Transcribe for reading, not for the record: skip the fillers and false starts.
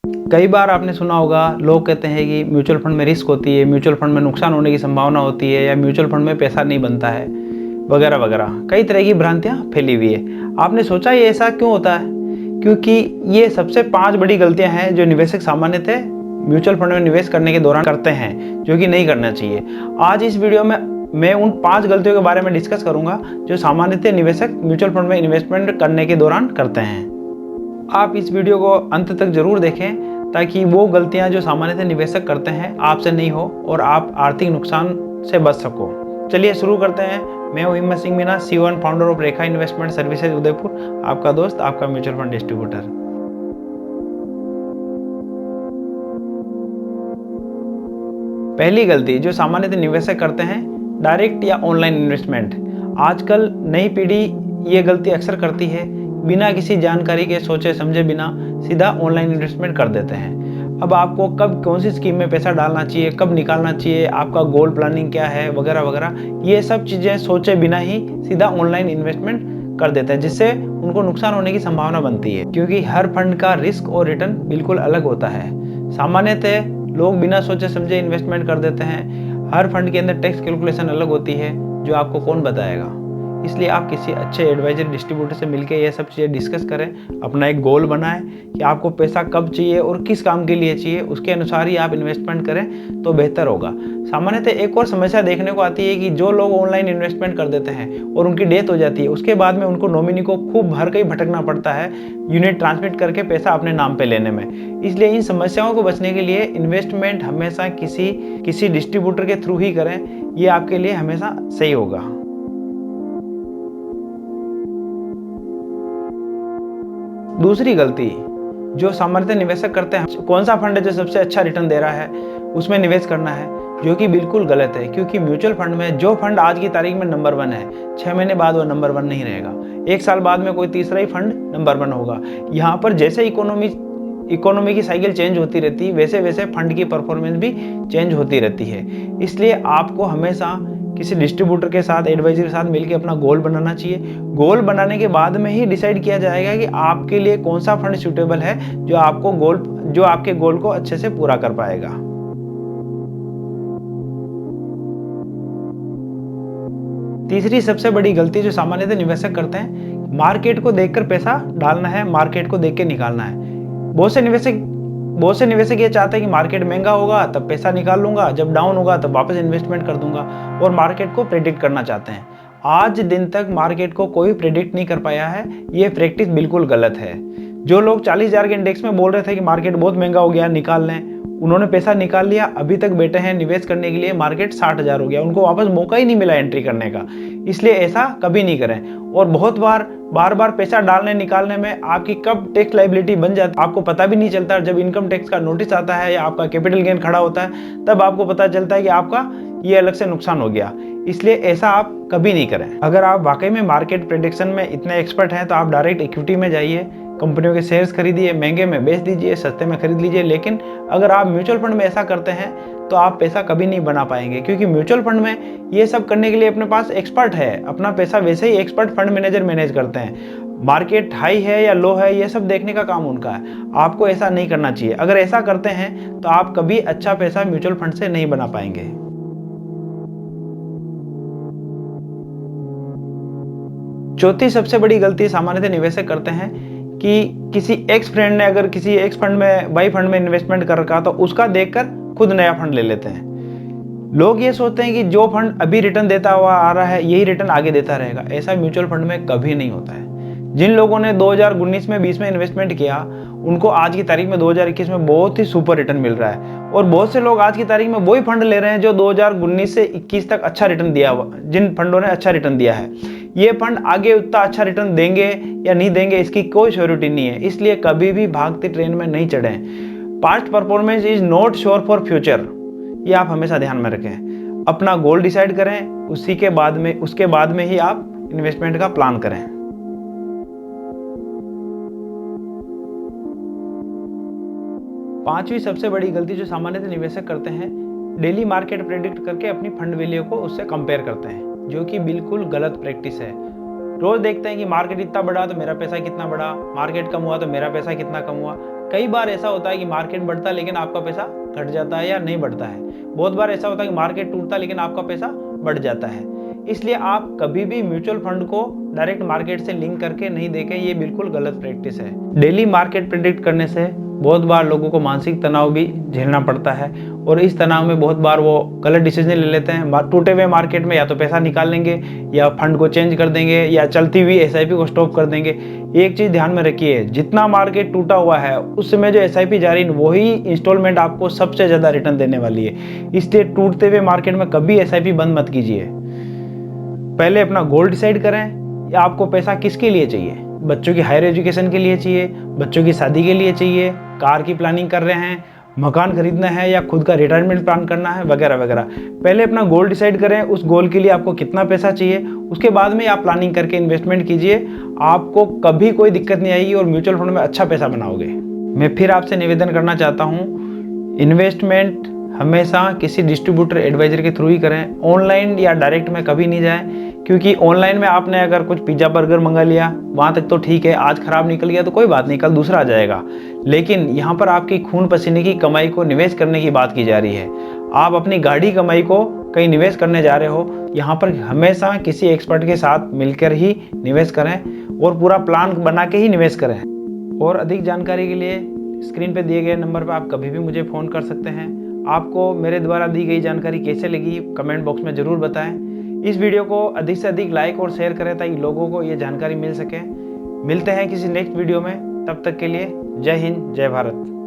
कई बार आपने सुना होगा, लोग कहते हैं कि म्यूचुअल फंड में रिस्क होती है, म्यूचुअल फंड में नुकसान होने की संभावना होती है, या म्यूचुअल फंड में पैसा नहीं बनता है, वगैरह वगैरह। कई तरह की भ्रांतियां फैली हुई है। आपने सोचा ये ऐसा क्यों होता है? क्योंकि ये सबसे 5 बड़ी गलतियां हैं जो निवेशक सामान्यतः म्यूचुअल फंड में निवेश करने के दौरान करते हैं, जो कि नहीं करना चाहिए। आज इस वीडियो में मैं उन 5 गलतियों के बारे में डिस्कस करूंगा जो सामान्यतः निवेशक म्यूचुअल फंड में इन्वेस्टमेंट करने के दौरान करते हैं। आप इस वीडियो को अंत तक जरूर देखें ताकि वो गलतियां जो सामान्यतः निवेशक करते हैं आपसे नहीं हो और आप आर्थिक नुकसान से बच सको। चलिए शुरू करते हैं। मैं हूं हिम्मत Singh Meena, CEO and founder of Rekha investment services Udaipur, आपका दोस्त, आपका म्यूचुअल फंड डिस्ट्रीब्यूटर। पहली गलती जो सामान्यतः निवेशक करते हैं, डायरेक्ट या ऑनलाइन इन्वेस्टमेंट। आजकल नई पीढ़ी ये गलती अक्सर करती है, बिना किसी जानकारी के, सोचे समझे बिना सीधा ऑनलाइन इन्वेस्टमेंट कर देते हैं। अब आपको कब कौन सी स्कीम में पैसा डालना चाहिए, कब निकालना चाहिए, आपका गोल प्लानिंग क्या है, वगैरह वगैरह, ये सब चीज़ें सोचे बिना ही सीधा ऑनलाइन इन्वेस्टमेंट कर देते हैं, जिससे उनको नुकसान होने की संभावना बनती है। क्योंकि हर फंड का रिस्क और रिटर्न बिल्कुल अलग होता है। सामान्यतः लोग बिना सोचे समझे इन्वेस्टमेंट कर देते हैं। हर फंड के अंदर टैक्स कैलकुलेशन अलग होती है, जो आपको कौन बताएगा। इसलिए आप किसी अच्छे एडवाइजर डिस्ट्रीब्यूटर से मिलकर ये सब चीज़ें डिस्कस करें, अपना एक गोल बनाएं कि आपको पैसा कब चाहिए और किस काम के लिए चाहिए, उसके अनुसार ही आप इन्वेस्टमेंट करें तो बेहतर होगा। सामान्यतः एक और समस्या देखने को आती है कि जो लोग ऑनलाइन इन्वेस्टमेंट कर देते हैं और उनकी डेथ हो जाती है, उसके बाद में उनको नॉमिनी को खूब हर कहीं भटकना पड़ता है यूनिट ट्रांसमिट करके पैसा अपने नाम पे लेने में। इसलिए इन समस्याओं को बचने के लिए इन्वेस्टमेंट हमेशा किसी डिस्ट्रीब्यूटर के थ्रू ही करें, ये आपके लिए हमेशा सही होगा। दूसरी गलती जो सामान्यतः निवेशक करते हैं, कौन सा फंड है जो सबसे अच्छा रिटर्न दे रहा है उसमें निवेश करना है, जो कि बिल्कुल गलत है। क्योंकि म्यूचुअल फंड में जो फंड आज की तारीख में नंबर 1 है, 6 महीने बाद वो नंबर 1 नहीं रहेगा। 1 साल बाद में कोई तीसरा ही फंड नंबर 1 होगा। यहाँ पर जैसे इकोनॉमी की साइकिल चेंज होती रहती है, वैसे वैसे फंड की परफॉर्मेंस भी चेंज होती रहती है। इसलिए आपको हमेशा किसी डिस्ट्रीब्यूटर के साथ, एडवाइजर के साथ मिलकर अपना गोल बनाना चाहिए। गोल बनाने के बाद में ही डिसाइड किया जाएगा कि आपके लिए कौन सा फंड सूटेबल है जो आपके गोल को अच्छे से पूरा कर पाएगा। तीसरी सबसे बड़ी गलती जो सामान्यतः निवेशक करते हैं, मार्केट को देखकर पैसा डालना है, मार्केट को देख के निकालना है। बहुत से निवेशक ये चाहते हैं कि मार्केट महंगा होगा तब पैसा निकाल लूंगा, जब डाउन होगा तब वापस इन्वेस्टमेंट कर दूंगा, और मार्केट को प्रेडिक्ट करना चाहते हैं। आज दिन तक मार्केट को कोई प्रेडिक्ट नहीं कर पाया है। ये प्रैक्टिस बिल्कुल गलत है। जो लोग 40,000 के इंडेक्स में बोल रहे थे कि मार्केट बहुत महंगा हो गया, निकाल लें, उन्होंने पैसा निकाल लिया, अभी तक बैठे हैं निवेश करने के लिए, मार्केट 60,000 हो गया, उनको वापस मौका ही नहीं मिला एंट्री करने का। इसलिए ऐसा कभी नहीं करें। और बहुत बार बार पैसा डालने निकालने में आपकी कब टैक्स लायबिलिटी बन जाती है आपको पता भी नहीं चलता। जब इनकम टैक्स का नोटिस आता है या आपका कैपिटल गेन खड़ा होता है, तब आपको पता चलता है कि आपका ये अलग से नुकसान हो गया। इसलिए ऐसा आप कभी नहीं करें। अगर आप वाकई में मार्केट प्रेडिक्शन में इतने एक्सपर्ट हैं तो आप डायरेक्ट इक्विटी में जाइए, कंपनियों के शेयर्स खरीदिए, महंगे में बेच दीजिए, सस्ते में खरीद लीजिए। लेकिन अगर आप म्यूचुअल फंड में ऐसा करते हैं तो आप पैसा कभी नहीं बना पाएंगे, क्योंकि म्यूचुअल फंड में ये सब करने के लिए अपने पास एक्सपर्ट है। अपना पैसा वैसे ही एक्सपर्ट फंड मैनेजर मैनेज करते हैं। मार्केट हाई है या लो है, ये सब देखने का काम उनका है। आपको ऐसा नहीं करना चाहिए। अगर ऐसा करते हैं तो आप कभी अच्छा पैसा म्यूचुअल फंड से नहीं बना पाएंगे। चौथी सबसे बड़ी गलती सामान्यतः निवेशक करते हैं कि किसी एक्स फ्रेंड ने अगर किसी एक्स फंड में, वाई फंड में इन्वेस्टमेंट कर रखा तो उसका देखकर खुद नया फंड ले लेते हैं। लोग ये सोचते हैं कि जो फंड अभी रिटर्न देता हुआ आ रहा है यही रिटर्न आगे देता रहेगा। ऐसा म्यूचुअल फंड में कभी नहीं होता है। जिन लोगों ने 2019 में 20 में इन्वेस्टमेंट किया, उनको आज की तारीख में 2021 में बहुत ही सुपर रिटर्न मिल रहा है। और बहुत से लोग आज की तारीख में वही फंड ले रहे हैं जो 2019 से 21 तक अच्छा रिटर्न दिया हुआ, जिन फंडों ने अच्छा रिटर्न दिया है। ये फंड आगे उतना अच्छा रिटर्न देंगे या नहीं देंगे इसकी कोई श्योरिटी नहीं है। इसलिए कभी भी भागती ट्रेन में नहीं चढ़ें। Past performance is not sure for future, ये आप हमेशा ध्यान में रखें। अपना गोल डिसाइड करें, उसके बाद में ही आप इन्वेस्टमेंट का प्लान करें। पांचवी सबसे बड़ी गलती जो सामान्यतः निवेशक करते हैं, डेली मार्केट प्रेडिक्ट करके अपनी फंड वैल्यू को उससे कंपेयर करते हैं, जो कि बिल्कुल गलत प्रैक्टिस है। रोज देखते हैं कि मार्केट इतना बढ़ा तो मेरा पैसा कितना बढ़ा, मार्केट कम हुआ तो मेरा पैसा कितना कम हुआ। कई बार ऐसा होता है कि मार्केट बढ़ता है लेकिन आपका पैसा घट जाता है या नहीं बढ़ता है। बहुत बार ऐसा होता है कि मार्केट टूटता है लेकिन आपका पैसा बढ़ जाता है। इसलिए आप कभी भी म्यूचुअल फंड को डायरेक्ट मार्केट से लिंक करके नहीं देखें, ये बिल्कुल गलत प्रैक्टिस है। डेली मार्केट प्रेडिक्ट करने से बहुत बार लोगों को मानसिक तनाव भी झेलना पड़ता है और इस तनाव में बहुत बार वो गलत डिसीजन ले लेते हैं। टूटे हुए मार्केट में या तो पैसा निकाल लेंगे या फंड को चेंज कर देंगे या चलती हुई एसआईपी को स्टॉप कर देंगे। एक चीज ध्यान में रखिए, जितना मार्केट टूटा हुआ है उस समय जो एसआईपी जारी वही इंस्टॉलमेंट आपको सबसे ज्यादा रिटर्न देने वाली है। इसलिए टूटते हुए मार्केट में कभी एसआईपी बंद मत कीजिए। पहले अपना गोल डिसाइड करें या आपको पैसा किसके लिए चाहिए। बच्चों की हायर एजुकेशन के लिए चाहिए, बच्चों की शादी के लिए चाहिए, कार की प्लानिंग कर रहे हैं, मकान खरीदना है या खुद का रिटायरमेंट प्लान करना है, वगैरह वगैरह। पहले अपना गोल डिसाइड करें, उस गोल के लिए आपको कितना पैसा चाहिए, उसके बाद में आप प्लानिंग करके इन्वेस्टमेंट कीजिए। आपको कभी कोई दिक्कत नहीं आएगी और म्यूचुअल फंड में अच्छा पैसा बनाओगे। मैं फिर आपसे निवेदन करना चाहता हूँ, इन्वेस्टमेंट हमेशा किसी डिस्ट्रीब्यूटर एडवाइजर के थ्रू ही करें। ऑनलाइन या डायरेक्ट में कभी नहीं जाएं, क्योंकि ऑनलाइन में आपने अगर कुछ पिज्ज़ा बर्गर मंगा लिया वहाँ तक तो ठीक है, आज खराब निकल गया तो कोई बात नहीं, कल दूसरा आ जाएगा। लेकिन यहाँ पर आपकी खून पसीने की कमाई को निवेश करने की बात की जा रही है। आप अपनी गाढ़ी कमाई को कहीं निवेश करने जा रहे हो, यहाँ पर हमेशा किसी एक्सपर्ट के साथ मिलकर ही निवेश करें और पूरा प्लान बना के ही निवेश करें। और अधिक जानकारी के लिए स्क्रीन पे दिए गए नंबर पर आप कभी भी मुझे फ़ोन कर सकते हैं। आपको मेरे द्वारा दी गई जानकारी कैसे लगी कमेंट बॉक्स में ज़रूर बताएं। इस वीडियो को अधिक से अधिक लाइक और शेयर करें ताकि लोगों को ये जानकारी मिल सके। मिलते हैं किसी नेक्स्ट वीडियो में, तब तक के लिए जय हिंद, जय भारत।